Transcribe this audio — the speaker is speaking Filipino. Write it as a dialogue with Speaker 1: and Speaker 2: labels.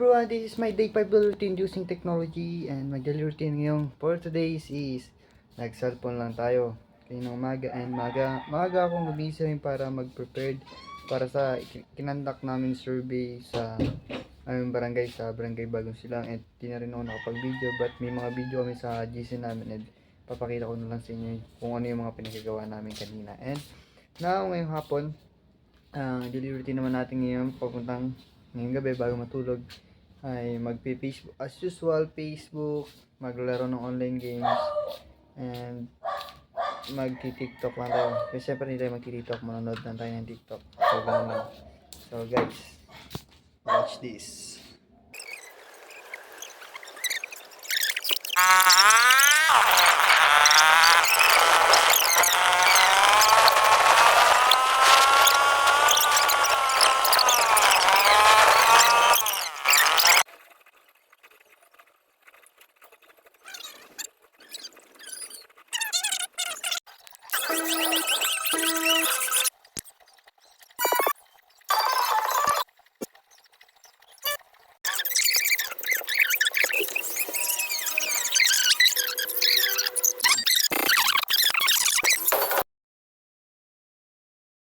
Speaker 1: everyone, this is my day 5 daily routine using technology, and my daily routine ngayon for today's is nag-cellphone lang tayo kaninang umaga, and maaga akong gumising para mag-prepared para sa kinandak namin survey sa aming barangay, sa barangay Bagong Silang. And di na rin ako nakapag-video, but may mga video kami sa GC namin, and papakita ko na lang sa inyo kung ano yung mga pinagagawa namin kanina. And now ngayong hapon, ang daily routine naman natin ngayon papuntang ngayong gabi bago matulog ay magpi-Facebook as usual, Facebook, maglaro ng online games, and magti-TikTok lang tayo. Kasi syempre hindi tayo magti-TikTok, manonood lang tayo ng TikTok. So ganun lang. So guys, watch this.